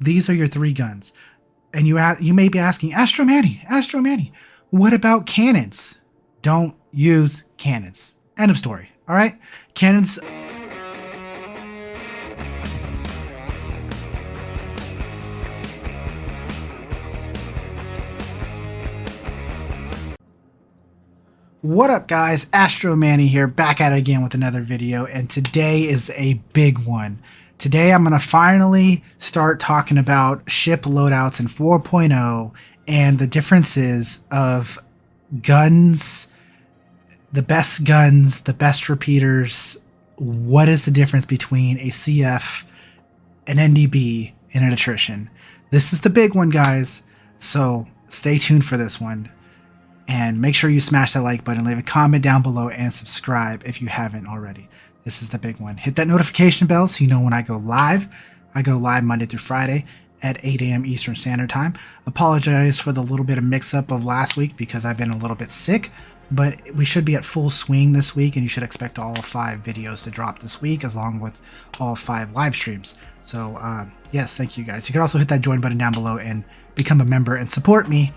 these are your three guns. And you may be asking, Astro Manny, what about cannons? Don't use cannons. End of story. All right? Cannons. What up, guys? Astro Manny here, back at it again with another video, and today is a big one. Today I'm going to finally start talking about ship loadouts in 4.0 and the differences of guns, the best repeaters. What is the difference between a CF, an NDB, and an attrition? This is the big one, guys, so stay tuned for this one. And make sure you smash that like button, leave a comment down below, and subscribe if you haven't already. This is the big one. Hit that notification bell so you know when I go live. I go live Monday through Friday at 8 a.m. Eastern Standard Time. Apologize for the little bit of mix-up of last week because I've been a little bit sick, but we should be at full swing this week, and you should expect all 5 videos to drop this week, along with all 5 live streams. So, yes, thank you guys. You can also hit that join button down below and become a member and support me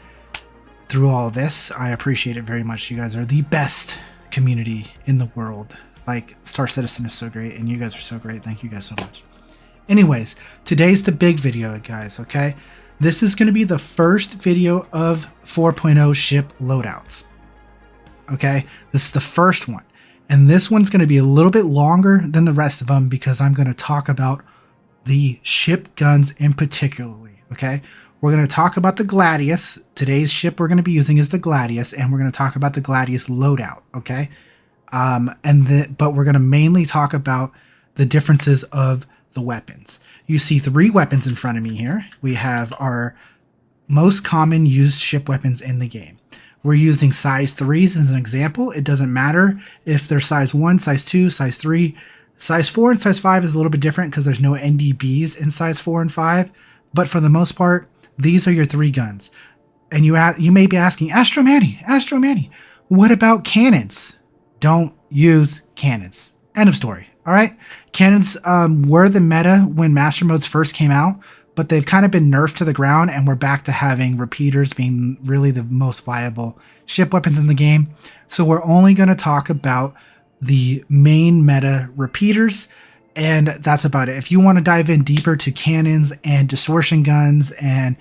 through all this. I appreciate it very much. You guys are the best community in the world. Like, Star Citizen is so great, and you guys are so great. Thank you guys so much. Anyways, today's the big video, guys, okay? This is going to be the first video of 4.0 ship loadouts. Okay? This is the first one. And this one's going to be a little bit longer than the rest of them because I'm going to talk about the ship guns in particularly, okay? We're going to talk about the Gladius. Today's ship we're going to be using is the Gladius, and we're going to talk about the Gladius loadout, okay? But we're going to mainly talk about the differences of the weapons. You see 3 weapons in front of me here. We have our most common used ship weapons in the game. We're using size 3s as an example. It doesn't matter if they're size 1, size 2, size 3. Size 4 and size 5 is a little bit different because there's no NDBs in size 4 and 5. But for the most part, these are your 3 guns. And you may be asking, Astro Manny, what about cannons? Don't use cannons. End of story. All right? Cannons were the meta when Master Modes first came out, but they've kind of been nerfed to the ground, and we're back to having repeaters being really the most viable ship weapons in the game. So we're only going to talk about the main meta repeaters, and that's about it. If you want to dive in deeper to cannons and distortion guns and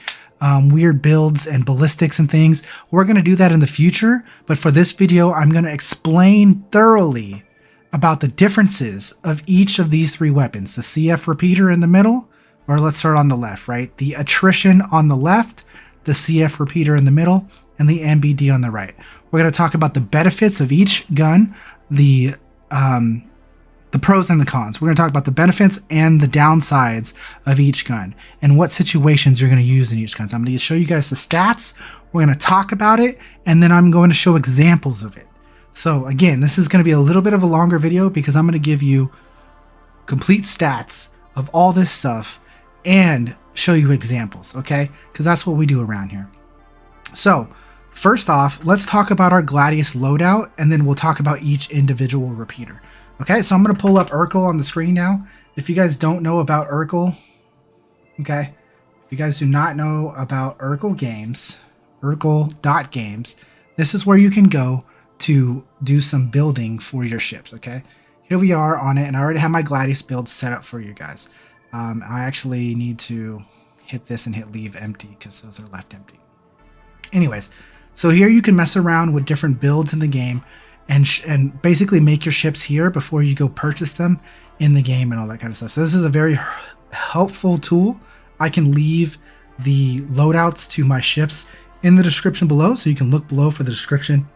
weird builds and ballistics and things, we're going to do that in the future. But for this video, I'm going to explain thoroughly about the differences of each of these 3 weapons. The CF repeater in the middle, or let's start on the left, right? The attrition on the left, the CF repeater in the middle, and the MBD on the right. We're going to talk about the benefits of each gun, the pros and the cons. We're going to talk about the benefits and the downsides of each gun and what situations you're going to use in each gun. So I'm going to show you guys the stats. We're going to talk about it, and then I'm going to show examples of it. So again, this is going to be a little bit of a longer video because I'm going to give you complete stats of all this stuff and show you examples, okay? Because that's what we do around here. So first off, let's talk about our Gladius loadout, and then we'll talk about each individual repeater. Okay, so I'm going to pull up Urkel on the screen now. If you guys don't know about Urkel, okay, if you guys do not know about Urkel games, Urkel.games, this is where you can go to do some building for your ships, okay? Here we are on it, and I already have my Gladius build set up for you guys. I actually need to hit this and hit leave empty because those are left empty. Anyways, so here you can mess around with different builds in the game and basically make your ships here before you go purchase them in the game and all that kind of stuff. So this is a very helpful tool. I can leave the loadouts to my ships in the description below, so you can look below for the description.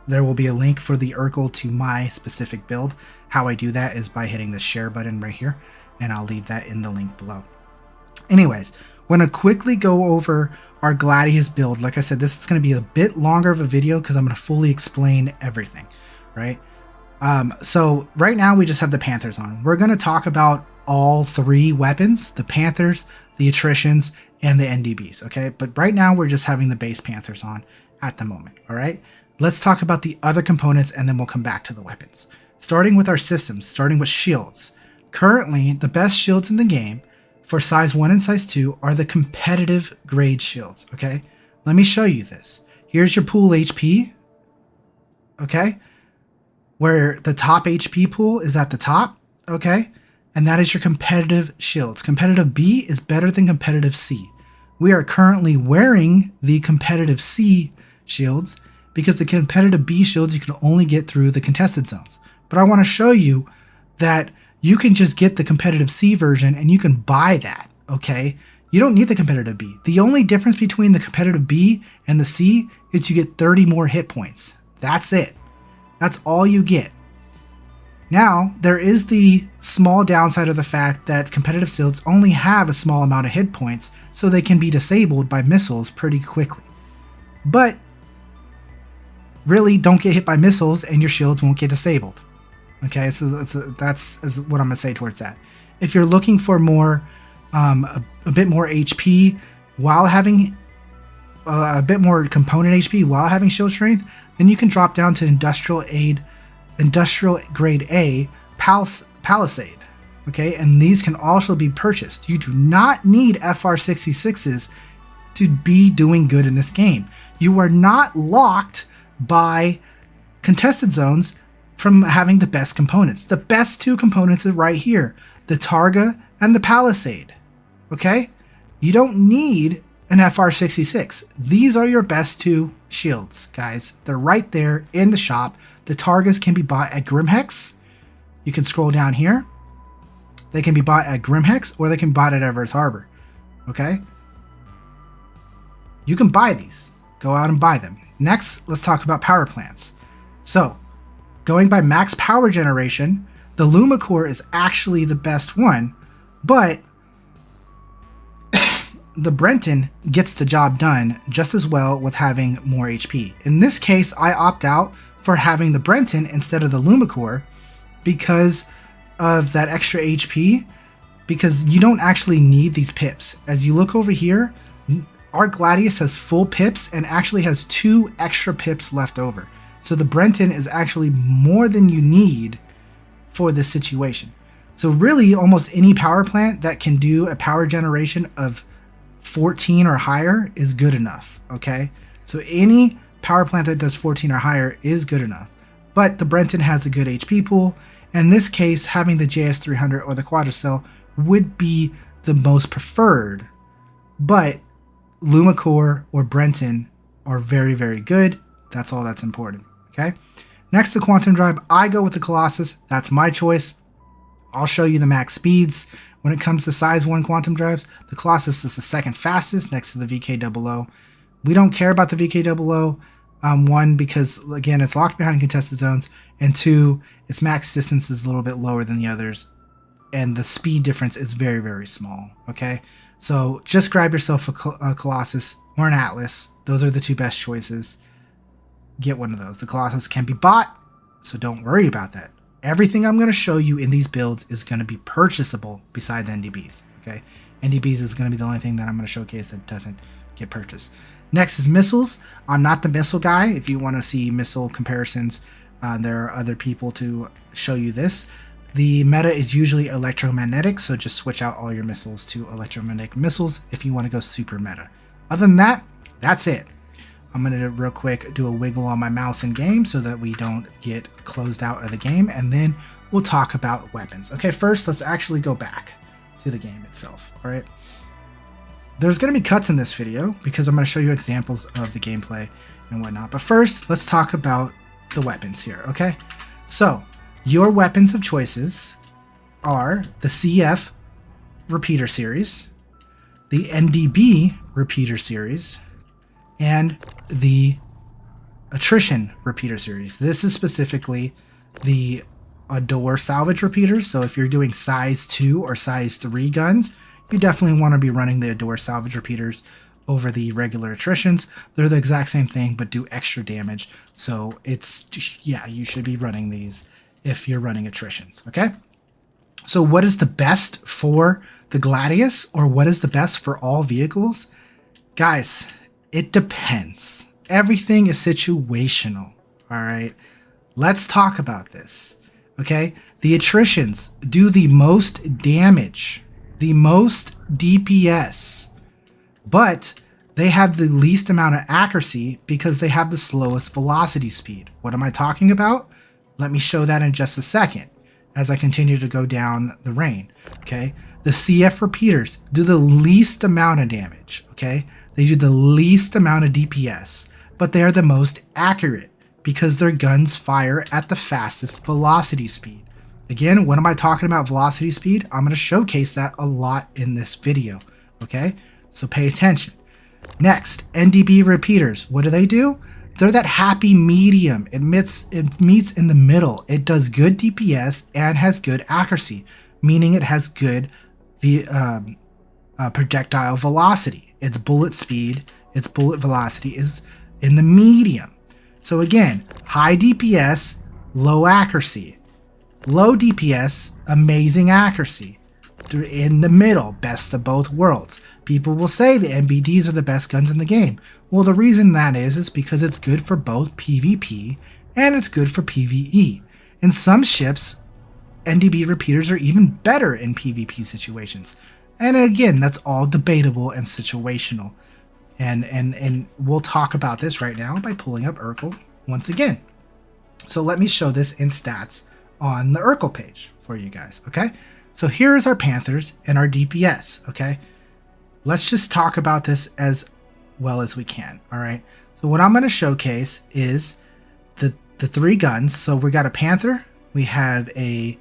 There will be a link for the Urkel to my specific build. How I do that is by hitting the share button right here, and I'll leave that in the link below. Anyways, we're going to quickly go over our Gladius build. Like I said, this is going to be a bit longer of a video because I'm going to fully explain everything, right? So right now we just have the Panthers on. We're going to talk about all 3 weapons, the Panthers, the attritions, and the NDBs, okay? But right now we're just having the base Panthers on at the moment, all right? Let's talk about the other components, and then we'll come back to the weapons. Starting with our systems, starting with shields. Currently, the best shields in the game for size 1 and size 2 are the competitive grade shields, okay? Let me show you this. Here's your pool HP, okay? Where the top HP pool is at the top, okay? And that is your competitive shields. Competitive B is better than competitive C. We are currently wearing the competitive C shields because the competitive B shields you can only get through the contested zones. But I want to show you that you can just get the competitive C version and you can buy that, okay? You don't need the competitive B. The only difference between the competitive B and the C is you get 30 more hit points. That's it. That's all you get. Now, there is the small downside of the fact that competitive shields only have a small amount of hit points, so they can be disabled by missiles pretty quickly. But really, don't get hit by missiles and your shields won't get disabled. Okay, so that's what I'm gonna say towards that. If you're looking for more, a bit more HP while having a bit more component HP while having shield strength, then you can drop down to industrial grade A Palisade. Okay, and these can also be purchased. You do not need FR66s to be doing good in this game. You are not locked by contested zones from having the best components. The best two components are right here, the Targa and the Palisade. Okay, you don't need an FR66. These are your best two shields, guys. They're right there in the shop. The Targas can be bought at Grimhex. You can scroll down here. They can be bought at Grimhex or they can be bought at Everest Harbor. Okay, you can buy these. Go out and buy them. Next, let's talk about power plants. So, going by max power generation, the Lumacore is actually the best one, but the Brenton gets the job done just as well with having more HP. In this case, I opt out for having the Brenton instead of the Lumacore because of that extra HP, because you don't actually need these pips. As you look over here, our Gladius has full pips and actually has 2 extra pips left over. So the Brenton is actually more than you need for this situation. So really, almost any power plant that can do a power generation of 14 or higher is good enough, okay? So any power plant that does 14 or higher is good enough. But the Brenton has a good HP pool. In this case, having the JS300 or the Quadricell would be the most preferred. But Lumacore or Brenton are very, very good. That's all that's important, okay? Next, the Quantum Drive. I go with the Colossus. That's my choice. I'll show you the max speeds. When it comes to size 1 quantum drives, the Colossus is the second fastest next to the VK00. We don't care about the VK00, one, because again, it's locked behind contested zones, and 2, its max distance is a little bit lower than the others, and the speed difference is very, very small, okay? So just grab yourself a Colossus or an Atlas. Those are the 2 best choices. Get one of those. The Colossus can be bought, so don't worry about that. Everything I'm going to show you in these builds is going to be purchasable besides NDBs, okay? NDBs is going to be the only thing that I'm going to showcase that doesn't get purchased. Next is missiles. I'm not the missile guy. If you want to see missile comparisons, there are other people to show you this. The meta is usually electromagnetic, so just switch out all your missiles to electromagnetic missiles if you want to go super meta. Other than that, that's it. I'm going to real quick do a wiggle on my mouse in game so that we don't get closed out of the game, and then we'll talk about weapons. Okay, first let's actually go back to the game itself, all right? There's going to be cuts in this video because I'm going to show you examples of the gameplay and whatnot. But first, let's talk about the weapons here, okay? So, your weapons of choices are the CF repeater series, the NDB repeater series, and the attrition repeater series. This is specifically the door salvage repeaters. So if you're doing size 2 or size 3 guns, you definitely want to be running the door salvage repeaters over the regular attritions. They're the exact same thing, but do extra damage. So it's, yeah, you should be running these if you're running attritions, okay? So what is the best for the Gladius, or what is the best for all vehicles? Guys, it depends. Everything is situational, all right? Let's talk about this, okay? The attritions do the most damage the most DPS, but they have the least amount of accuracy because they have the slowest velocity speed. What am I talking about? Let me show that in just a second as I continue to go down the range, okay? The CF repeaters do the least amount of damage, okay? They do the least amount of DPS, but they are the most accurate because their guns fire at the fastest velocity speed. Again, when am I talking about velocity speed? I'm gonna showcase that a lot in this video, okay? So pay attention. Next, NDB repeaters, what do? They're that happy medium. It meets in the middle. It does good DPS and has good accuracy, meaning it has good projectile velocity. Its bullet speed, its bullet velocity is in the medium. So again, high DPS, low accuracy. Low DPS, amazing accuracy. In the middle, best of both worlds. People will say the NBDs are the best guns in the game. Well, the reason that is because it's good for both PvP and it's good for PvE. In some ships, NDB repeaters are even better in PvP situations. And again, that's all debatable and situational. And we'll talk about this right now by pulling up Urkel once again. So let me show this in stats on the Urkel page for you guys, okay? So here is our Panthers and our DPS, okay? Let's just talk about this as well as we can, all right? So what I'm going to showcase is the three guns. So we got a Panther, we have a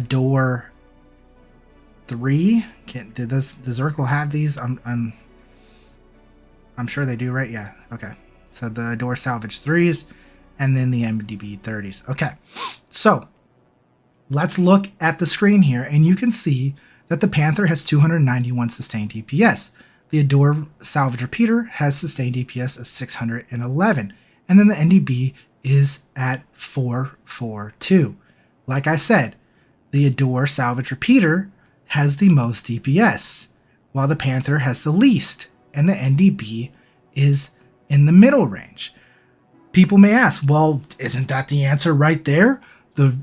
Door 3. Does Urkel have these? I'm sure they do, right? Yeah, okay. So the Door Salvage 3s and then the MDB 30s. Okay, so let's look at the screen here, and you can see that the Panther has 291 sustained DPS. The Adore Salvage Repeater has sustained DPS of 611. And then the NDB is at 442. Like I said, the Adore Salvage Repeater has the most DPS, while the Panther has the least, and the NDB is in the middle range. People may ask, well, isn't that the answer right there? The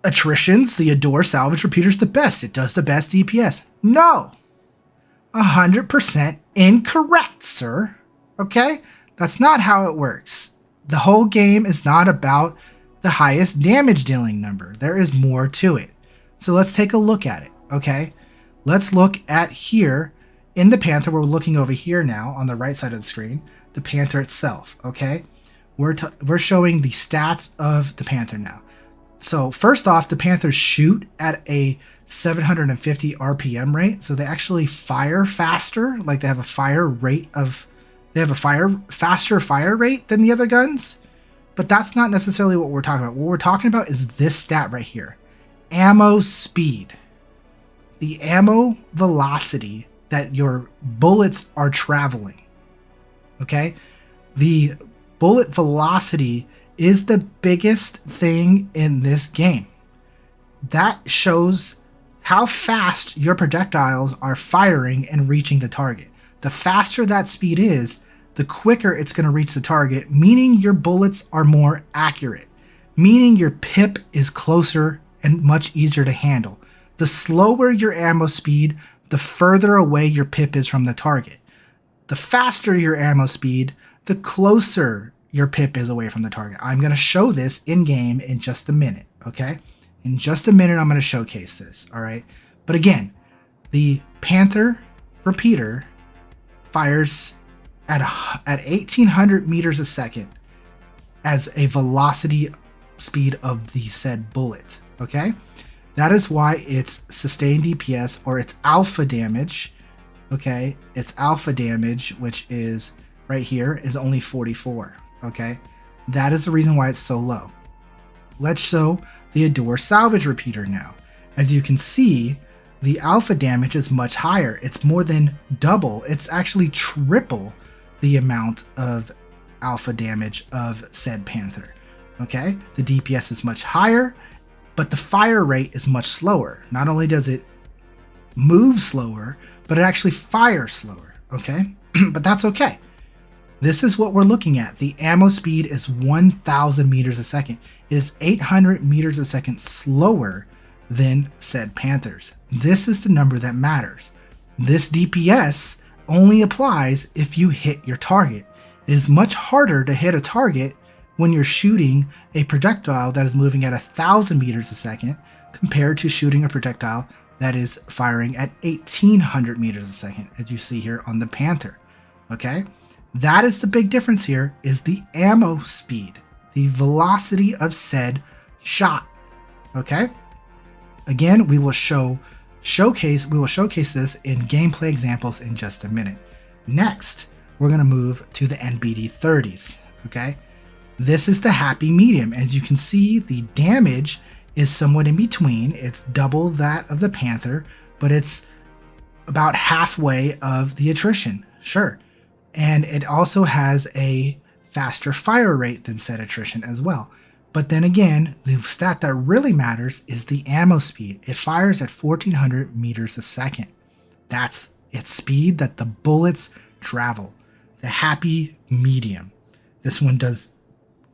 attritions, the Adore Salvage Repeater is the best. It does the best DPS. No, 100% incorrect, sir. Okay? That's not how it works. The whole game is not about the highest damage dealing number. There is more to it. So let's take a look at it, okay? Let's look at here in the Panther. We're looking over here now on the right side of the screen, the Panther itself, okay? We're showing the stats of the Panther now. So first off, the Panthers shoot at a 750 RPM rate. So they actually fire faster. Like they have a faster fire rate than the other guns. But that's not necessarily what we're talking about. What we're talking about is this stat right here. Ammo speed. The ammo velocity that your bullets are traveling. Okay? The bullet velocity is the biggest thing in this game. That shows how fast your projectiles are firing and reaching the target. The faster that speed is, the quicker it's going to reach the target, meaning your bullets are more accurate, meaning your pip is closer and much easier to handle. The slower your ammo speed, the further away your pip is from the target. The faster your ammo speed, the closer your pip is away from the target. I'm going to show this in game in just a minute, okay? In just a minute, I'm going to showcase this, all right? But again, the Panther repeater fires at 1,800 meters a second as a velocity speed of the said bullet, okay? That is why its sustained DPS, or its alpha damage, okay? Its alpha damage, which is right here, is only 44, okay? That is the reason why it's so low. Let's show the Adore Salvage Repeater now. As you can see, the alpha damage is much higher. It's more than double. It's actually triple the amount of alpha damage of said Panther, okay? The DPS is much higher, but the fire rate is much slower. Not only does it move slower, but it actually fires slower, okay? But that's okay. This is what we're looking at. The ammo speed is 1,000 meters a second. It is 800 meters a second slower than said Panthers. This is the number that matters. This DPS only applies if you hit your target. It is much harder to hit a target when you're shooting a projectile that is moving at 1,000 meters a second compared to shooting a projectile that is firing at 1,800 meters a second, as you see here on the Panther. Okay, that is the big difference here, is the ammo speed, the velocity of said shot. Okay, again, we will showcase this in gameplay examples in just a minute. Next, we're going to move to the NBD30s. Okay, this is the happy medium. As you can see, the damage is somewhat in between. It's double that of the Panther, but it's about halfway of the attrition. Sure. And it also has a faster fire rate than said attrition as well. But then again, the stat that really matters is the ammo speed. It fires at 1,400 meters a second. That's its speed that the bullets travel. The happy medium. This one does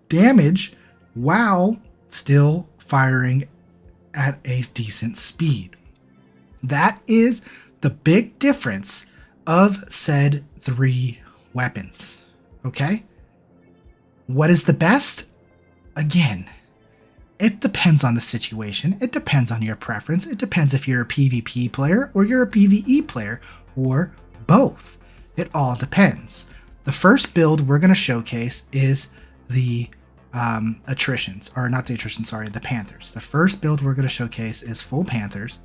damage while still firing at a decent speed. That is the big difference of said three weapons. Okay? What is the best? Again, it depends on the situation. It depends on your preference. It depends if you're a PvP player or you're a PvE player or both. It all depends. The first build we're going to showcase is the attritions, or not the attrition, sorry, the Panthers. The first build we're going to showcase is full Panthers.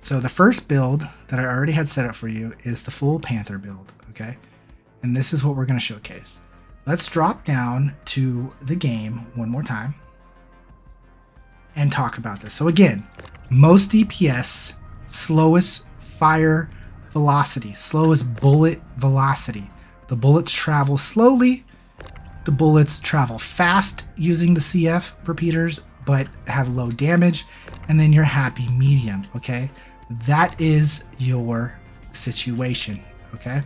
So the first build that I already had set up for you is the full Panther build, okay? And this is what we're going to showcase. Let's drop down to the game one more time and talk about this. So again, most DPS, slowest fire velocity, slowest bullet velocity. The bullets travel slowly. The bullets travel fast using the CF repeaters, but have low damage. And then your happy medium, okay? That is your situation, okay?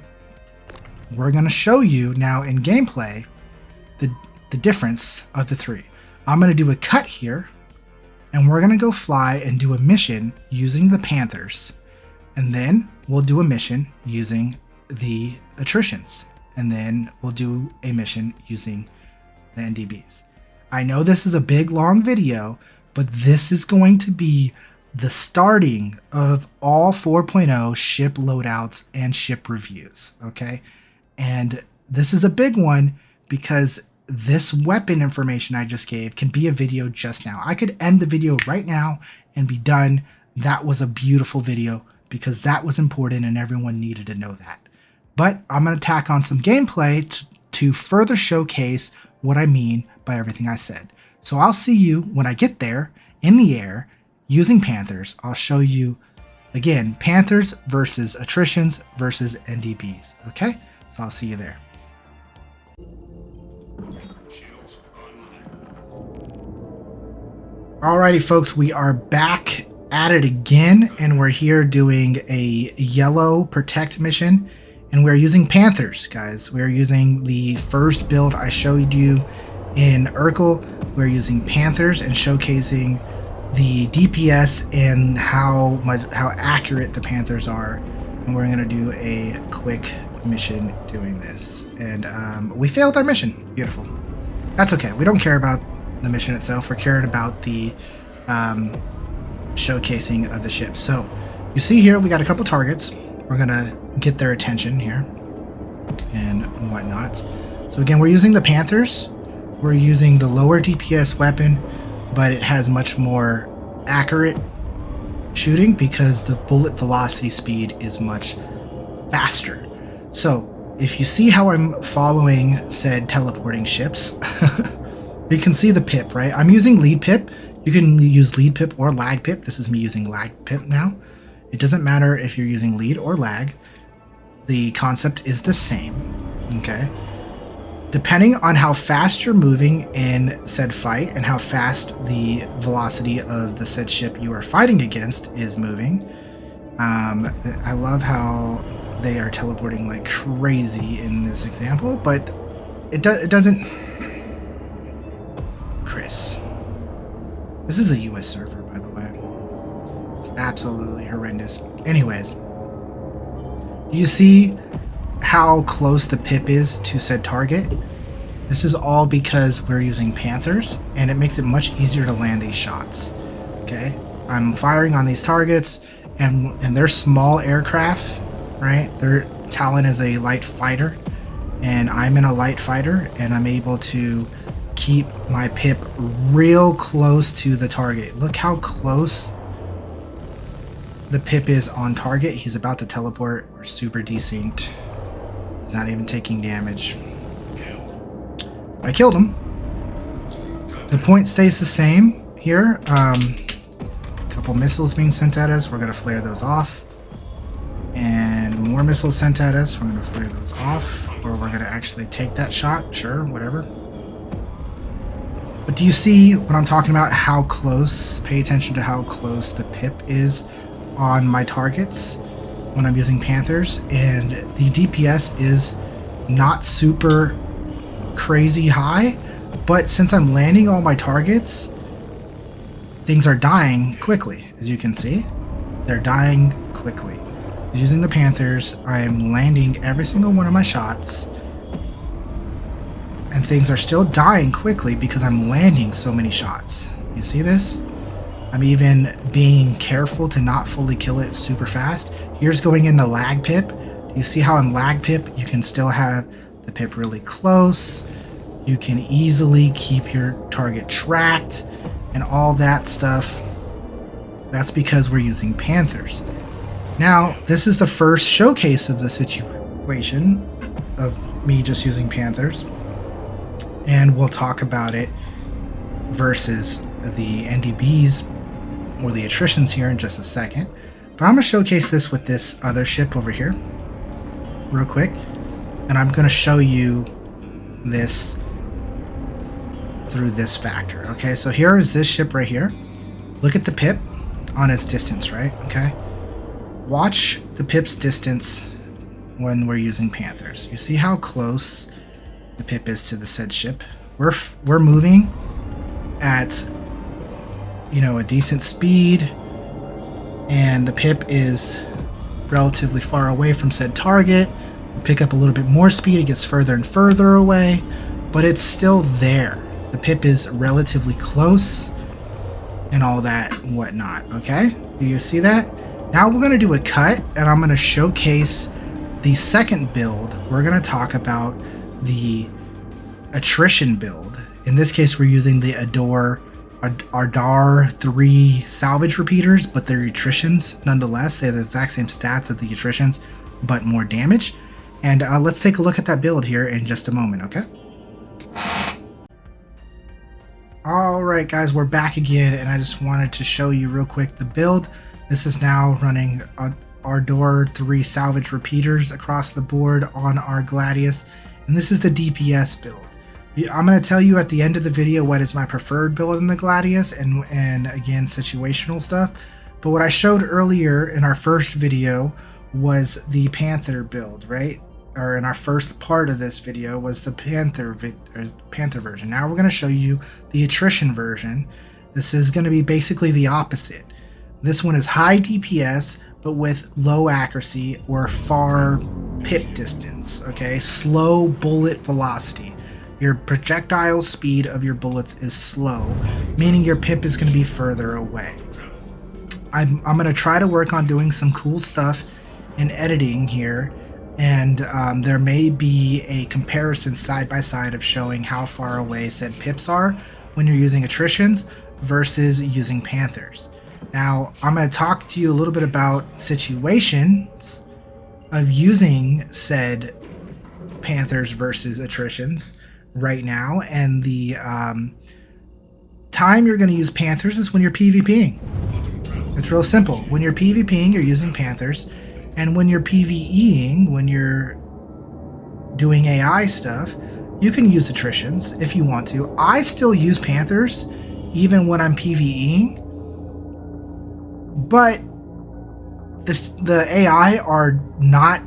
We're going to show you now in gameplay the difference of the three. I'm going to do a cut here, and we're going to go fly and do a mission using the Panthers. And then we'll do a mission using the attritions. And then we'll do a mission using the NDBs. I know this is a big, long video, but this is going to be the starting of all 4.0 ship loadouts and ship reviews, okay? And this is a big one because this weapon information I just gave can be a video just now. I could end the video right now and be done. That was a beautiful video because that was important and everyone needed to know that. But I'm going to tack on some gameplay to further showcase what I mean by everything I said. So I'll see you when I get there in the air using Panthers. I'll show you, again, Panthers versus attritions versus NDBs. Okay? So I'll see you there. Alrighty, folks, we are back at it again, and we're here doing a yellow protect mission, and we're using Panthers, guys. We're using the first build I showed you in Urkel. We're using Panthers and showcasing the DPS and how accurate the Panthers are, and we're gonna do a quick mission doing this. And we failed our mission. Beautiful. That's okay. We don't care about the mission itself. We're caring about the showcasing of the ship. So you see here we got a couple targets. We're gonna get their attention here and whatnot. So again, we're using the Panthers. We're using the lower DPS weapon, but it has much more accurate shooting because the bullet velocity speed is much faster. So if you see how I'm following said teleporting ships, you can see the pip, right? I'm using lead pip. You can use lead pip or lag pip. This is me using lag pip now. It doesn't matter if you're using lead or lag. The concept is the same, okay? Depending on how fast you're moving in said fight and how fast the velocity of the said ship you are fighting against is moving. I love how they are teleporting like crazy in this example, but it doesn't... Chris. This is a US server, by the way. It's absolutely horrendous. Anyways, you see how close the pip is to said target? This is all because we're using Panthers, and it makes it much easier to land these shots. Okay, I'm firing on these targets, and they're small aircraft, right? Their Talon is a light fighter, and I'm in a light fighter, and I'm able to keep my pip real close to the target. Look how close the pip is on target. He's about to teleport. We're super desynced. He's not even taking damage. I killed him. The point stays the same here. Couple missiles being sent at us. We're gonna flare those off. And more missiles sent at us. We're gonna flare those off. Or we're gonna actually take that shot. Sure, whatever. But do you see what I'm talking about? How close? Pay attention to how close the pip is on my targets when I'm using Panthers. And the DPS is not super crazy high, but since I'm landing all my targets, things are dying quickly. As you can see, they're dying quickly. Using the Panthers, I'm landing every single one of my shots, and things are still dying quickly because I'm landing so many shots. You see this? I'm even being careful to not fully kill it super fast. Here's going in the lag pip. You see how in lag pip you can still have the pip really close. You can easily keep your target tracked and all that stuff. That's because we're using Panthers. Now, this is the first showcase of the situation of me just using Panthers, and we'll talk about it versus the NDBs or the attritions here in just a second. But I'm going to showcase this with this other ship over here real quick, and I'm going to show you this through this factor. Okay, so here is this ship right here. Look at the pip on its distance, right? Okay, watch the pip's distance when we're using Panthers. You see how close the pip is to the said ship? We're moving at, you know, a decent speed, and the pip is relatively far away from said target. We pick up a little bit more speed, it gets further and further away, but it's still there. The pip is relatively close and all that and whatnot. Okay, do you see that? Now we're going to do a cut, and I'm going to showcase the second build. We're going to talk about the attrition build. In this case, we're using the Ardar 3 salvage repeaters, but they're attritions nonetheless. They have the exact same stats as the attritions, but more damage. And let's take a look at that build here in just a moment, okay? Alright guys, we're back again, and I just wanted to show you real quick the build. This is now running Ardor 3 salvage repeaters across the board on our Gladius, and this is the DPS build. I'm going to tell you at the end of the video what is my preferred build in the Gladius, and again, situational stuff. But what I showed earlier in our first video was the Panther build, right? Or in our first part of this video was the Panther version. Now we're going to show you the attrition version. This is going to be basically the opposite. This one is high DPS, but with low accuracy or far pip distance, okay? Slow bullet velocity. Your projectile speed of your bullets is slow, meaning your pip is going to be further away. I'm going to try to work on doing some cool stuff in editing here, and there may be a comparison side by side of showing how far away said pips are when you're using attritions versus using Panthers. Now, I'm going to talk to you a little bit about situations of using said Panthers versus attritions right now, and the time you're going to use Panthers is when you're PvPing. It's real simple. When you're PvPing, you're using Panthers, and when you're PvEing, when you're doing AI stuff, you can use attritions if you want to. I still use Panthers even when I'm PvEing, but the AI are not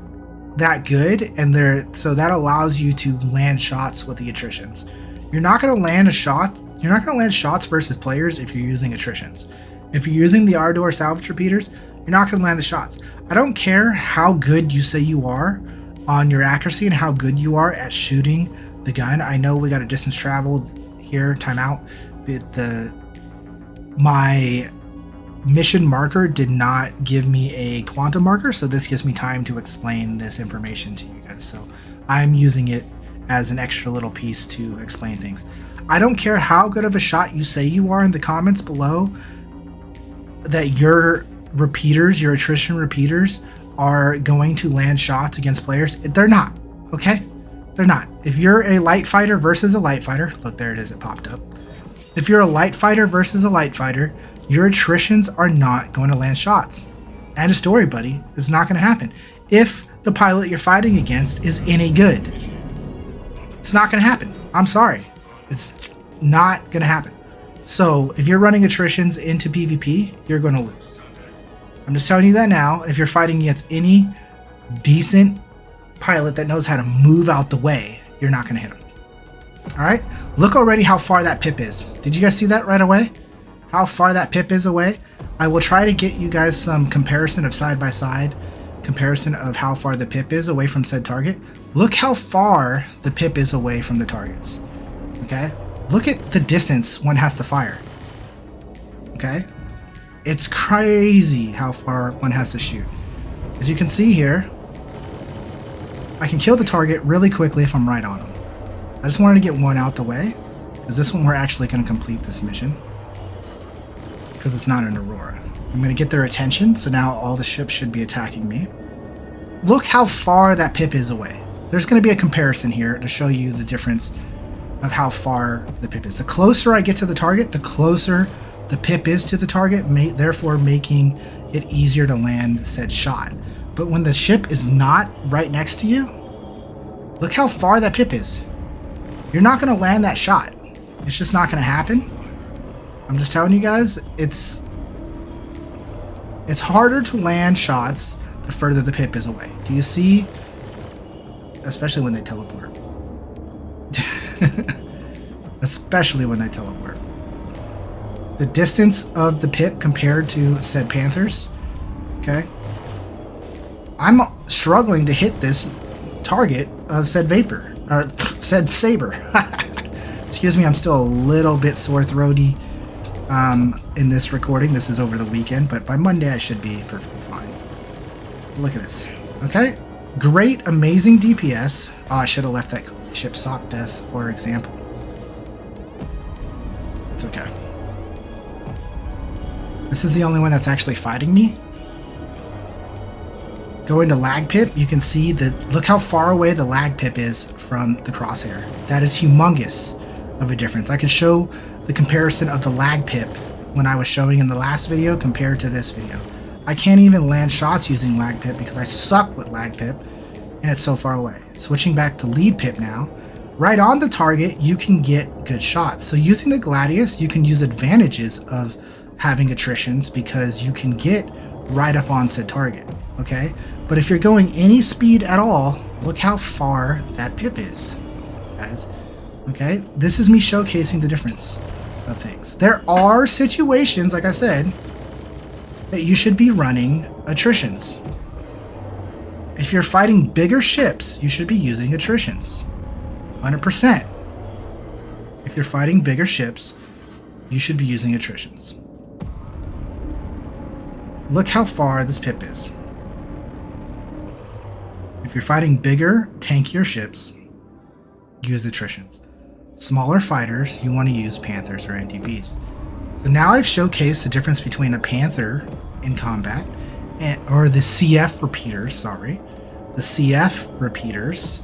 that good, and so that allows you to land shots with the attritions. You're not going to land shots versus players if you're using attritions. If you're using the Ardor salvage repeaters, you're not going to land the shots. I don't care how good you say you are on your accuracy and how good you are at shooting the gun. I know we got a distance traveled here, timeout. My mission marker did not give me a quantum marker, so this gives me time to explain this information to you guys. So I'm using it as an extra little piece to explain things. I don't care how good of a shot you say you are in the comments below, that your repeaters, your attrition repeaters, are going to land shots against players. They're not, okay? They're not. If you're a light fighter versus a light fighter, look, there it is, it popped up. If you're a light fighter versus a light fighter, your attritions are not going to land shots. End of story, buddy. It's not going to happen. If the pilot you're fighting against is any good, it's not going to happen. I'm sorry. It's not going to happen. So if you're running attritions into PvP, you're going to lose. I'm just telling you that now. If you're fighting against any decent pilot that knows how to move out the way, you're not going to hit him. All right, look already how far that pip is. Did you guys see that right away? How far that pip is away? I will try to get you guys some comparison of side-by-side comparison of how far the pip is away from said target. Look how far the pip is away from the targets. Okay, look at the distance one has to fire. Okay, it's crazy how far one has to shoot. As you can see here, I can kill the target really quickly if I'm right on him. I just wanted to get one out the way, because this one we're actually going to complete this mission, because it's not an Aurora. I'm going to get their attention, so now all the ships should be attacking me. Look how far that pip is away. There's going to be a comparison here to show you the difference of how far the pip is. The closer I get to the target, the closer the pip is to the target, therefore making it easier to land said shot. But when the ship is not right next to you, look how far that pip is. You're not going to land that shot. It's just not going to happen. I'm just telling you guys, it's harder to land shots the further the pip is away. Do you see? Especially when they teleport. Especially when they teleport. The distance of the pip compared to said Panthers. Okay. I'm struggling to hit this target of said Vapor. Or said Saber. Excuse me, I'm still a little bit sore throaty in this recording. This is over the weekend, but by Monday I should be perfectly fine. Look at this. Okay, great, amazing DPS. Oh, I should have left that ship sock death for example. It's okay. This is the only one that's actually fighting me. Go into lag pip, you can see that, look how far away the lag pip is from the crosshair. That is humongous of a difference. I can show the comparison of the lag pip when I was showing in the last video compared to this video. I can't even land shots using lag pip because I suck with lag pip and it's so far away. Switching back to lead pip now, right on the target you can get good shots. So using the Gladius, you can use advantages of having attritions because you can get right up on said target, okay? But if you're going any speed at all, look how far that pip is, guys. Okay, this is me showcasing the difference of things. There are situations, like I said, that you should be running attritions. If you're fighting bigger ships, you should be using attritions. 100%. If you're fighting bigger ships, you should be using attritions. Look how far this pip is. If you're fighting bigger, tankier ships, use attritions. Smaller fighters, you want to use Panthers or NDBs. So now I've showcased the difference between a Panther in combat, or the CF repeaters, sorry. The CF repeaters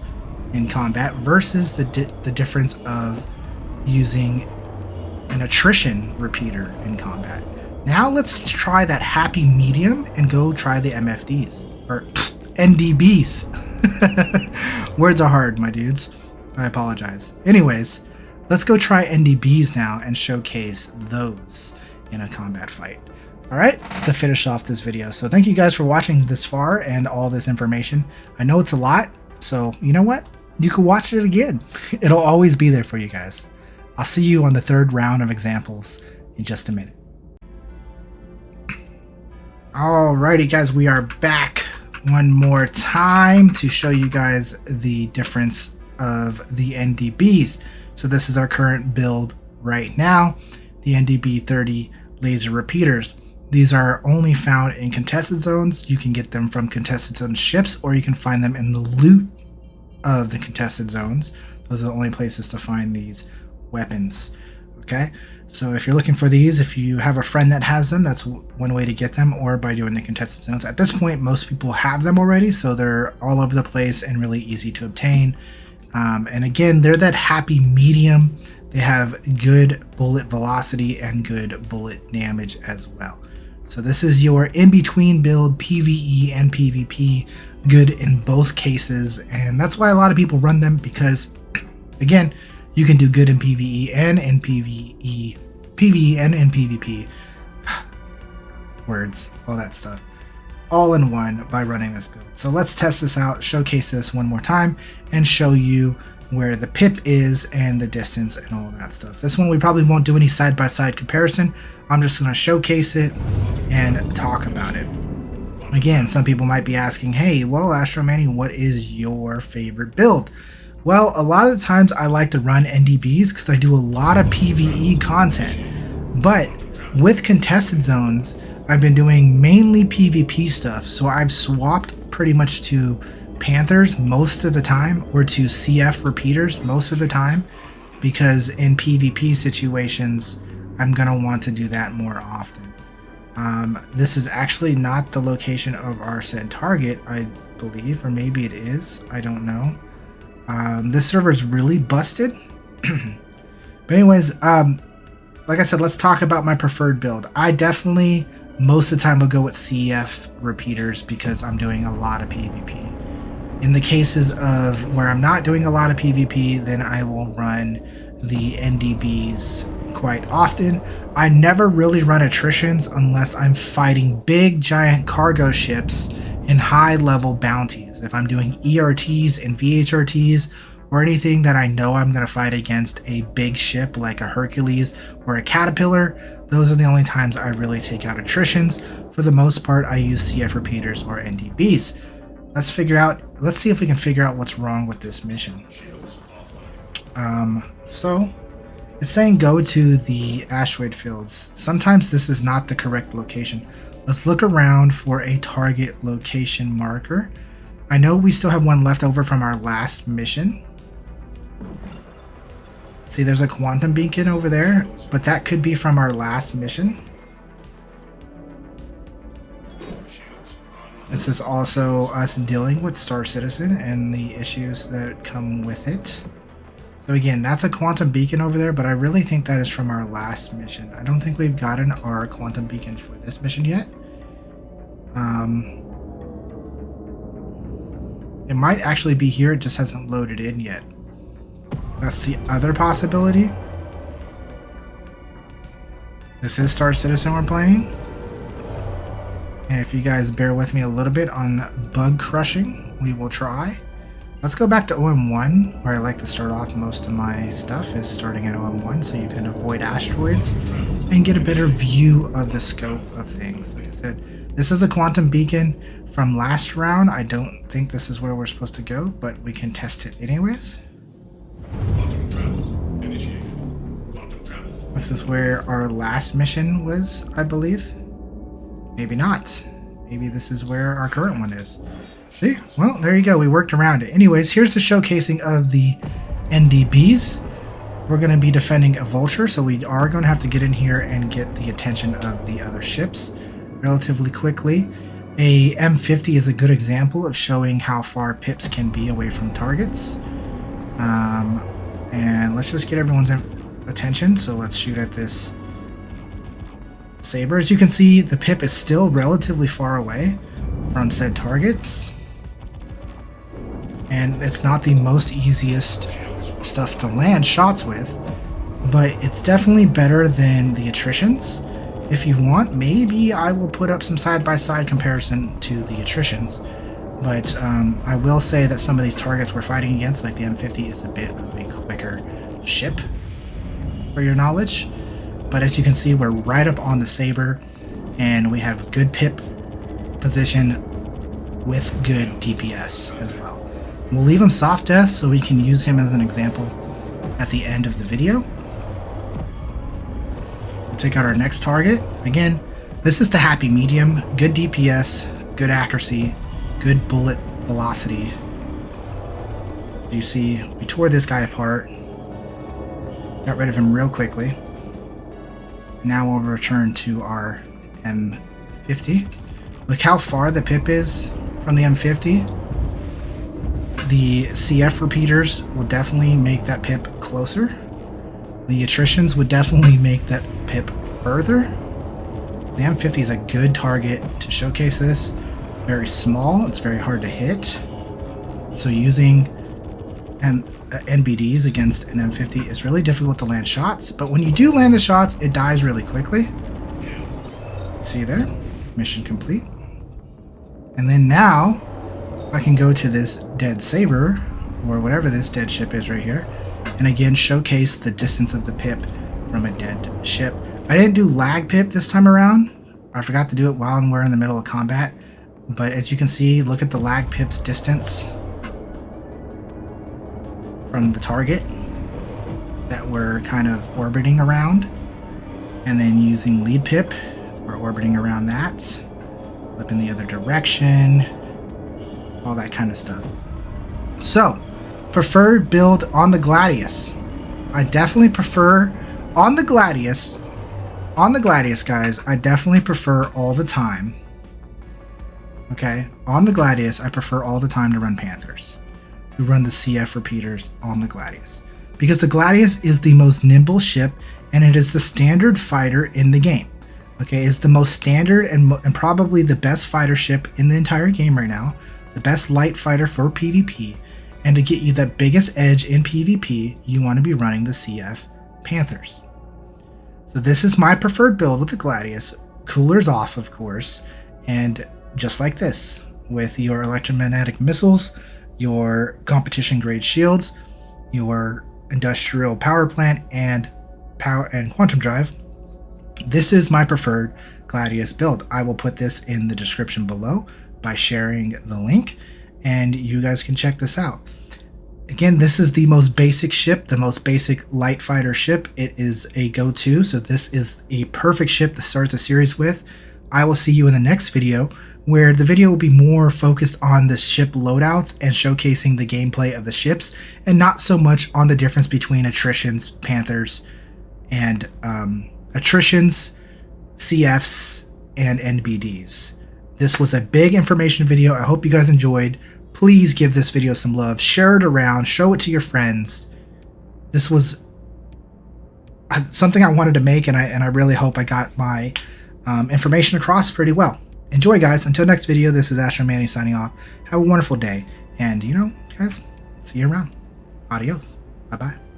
in combat versus the difference of using an attrition repeater in combat. Now let's try that happy medium and go try the MFDs, or NDBs. Words are hard, my dudes. I apologize. Anyways, let's go try NDBs now and showcase those in a combat fight. All right, to finish off this video. So thank you guys for watching this far and all this information. I know it's a lot, so you know what? You can watch it again. It'll always be there for you guys. I'll see you on the third round of examples in just a minute. Alrighty guys, we are back one more time to show you guys the difference of the NDBs. So this is our current build right now, the NDB 30 laser repeaters. These are only found in contested zones. You can get them from contested zone ships, or you can find them in the loot of the contested zones. Those are the only places to find these weapons. Okay, so if you're looking for these, if you have a friend that has them, that's one way to get them, or by doing the contested zones. At this point, most people have them already, so they're all over the place and really easy to obtain. And again, they're that happy medium. They have good bullet velocity and good bullet damage as well. So this is your in-between build, PvE and PvP, good in both cases, and that's why a lot of people run them, because again, you can do good in PvE and in PvE and in PvP. Words, all that stuff, all in one by running this build. So let's test this out, showcase this one more time, and show you where the pip is and the distance and all that stuff. This one we probably won't do any side-by-side comparison. I'm just going to showcase it and talk about it. Again, some people might be asking, hey, well, Astro Manny, what is your favorite build? Well, a lot of the times I like to run NDBs because I do a lot of PvE content. But with contested zones, I've been doing mainly PvP stuff. So I've swapped pretty much to Panthers most of the time, or to CF repeaters most of the time, because in PvP situations, I'm going to want to do that more often. This is actually not the location of our said target, I believe, or maybe it is. I don't know. This server is really busted. But anyways, like I said, let's talk about my preferred build. I definitely, most of the time, will go with CF repeaters because I'm doing a lot of PvP. In the cases of where I'm not doing a lot of PvP, then I will run the NDBs quite often. I never really run attritions unless I'm fighting big giant cargo ships in high level bounties. If I'm doing ERTs and VHRTs, or anything that I know I'm going to fight against a big ship like a Hercules or a Caterpillar, those are the only times I really take out attritions. For the most part, I use CF repeaters or NDBs. Let's see if we can figure out what's wrong with this mission. So it's saying go to the asteroid fields. Sometimes this is not the correct location. Let's look around for a target location marker. I know we still have one left over from our last mission. See, there's a quantum beacon over there, but that could be from our last mission. This is also us dealing with Star Citizen and the issues that come with it. So again, that's a quantum beacon over there, but I really think that is from our last mission. I don't think we've gotten our quantum beacon for this mission yet. It might actually be here, it just hasn't loaded in yet. That's the other possibility. This is Star Citizen we're playing. And if you guys bear with me a little bit on bug crushing, we will try. Let's go back to OM1, where I like to start off most of my stuff, is starting at OM1, so you can avoid asteroids and get a better view of the scope of things. Like I said, this is a quantum beacon from last round. I don't think this is where we're supposed to go, but we can test it anyways. Quantum travel initiated. Quantum travel. This is where our last mission was, I believe. Maybe not. Maybe this is where our current one is. See? Well, there you go. We worked around it. Anyways, here's the showcasing of the NDBs. We're going to be defending a vulture, so we are going to have to get in here and get the attention of the other ships relatively quickly. A M50 is a good example of showing how far pips can be away from targets. And let's just get everyone's attention. So let's shoot at this saber. As you can see, the pip is still relatively far away from said targets, and it's not the most easiest stuff to land shots with, but it's definitely better than the attritions. If you want, maybe I will put up some side-by-side comparison to the attritions, but I will say that some of these targets we're fighting against, like the M50, is a bit of a quicker ship, for your knowledge. But as you can see, we're right up on the saber, and we have good pip position with good DPS as well. We'll leave him soft death so we can use him as an example at the end of the video. We'll take out our next target. Again, this is the happy medium. Good DPS, good accuracy, good bullet velocity. You see, we tore this guy apart. Got rid of him real quickly. Now we'll return to our M50. Look how far the pip is from the M50. The CF repeaters will definitely make that pip closer. The attritions would definitely make that pip further. The M50 is a good target to showcase this. It's very small, it's very hard to hit. So using NBDs against an M50 is really difficult to land shots, but when you do land the shots, it dies really quickly. See there? Mission complete. And then now, I can go to this dead saber, or whatever this dead ship is right here, and again showcase the distance of the pip from a dead ship. I didn't do lag pip this time around. I forgot to do it while we're in the middle of combat, but as you can see, look at the lag pip's distance from the target that we're kind of orbiting around, and then using lead pip, we're orbiting around that, flip in the other direction, all that kind of stuff. So, preferred build on the Gladius. I definitely prefer on the Gladius, guys, I definitely prefer all the time. Okay, on the Gladius, I prefer all the time to run Panthers, to run the CF repeaters on the Gladius. Because the Gladius is the most nimble ship, and it is the standard fighter in the game. Okay, it's the most standard and probably the best fighter ship in the entire game right now. The best light fighter for PvP, and to get you the biggest edge in PvP, you want to be running the CF Panthers. So this is my preferred build with the Gladius. Coolers off, of course, and just like this, with your electromagnetic missiles, your competition grade shields, your industrial power plant, and quantum drive. This is my preferred Gladius build. I will put this in the description below by sharing the link, and you guys can check this out. Again, this is the most basic ship, the most basic light fighter ship. It is a go-to, so this is a perfect ship to start the series with. I will see you in the next video, where the video will be more focused on the ship loadouts and showcasing the gameplay of the ships, and not so much on the difference between attritions, Panthers, and attritions, CFs, and NBDs. This was a big information video. I hope you guys enjoyed. Please give this video some love. Share it around. Show it to your friends. This was something I wanted to make, and I really hope I got my information across pretty well. Enjoy, guys. Until next video, this is Astro Manny signing off. Have a wonderful day. And, guys, see you around. Adios. Bye-bye.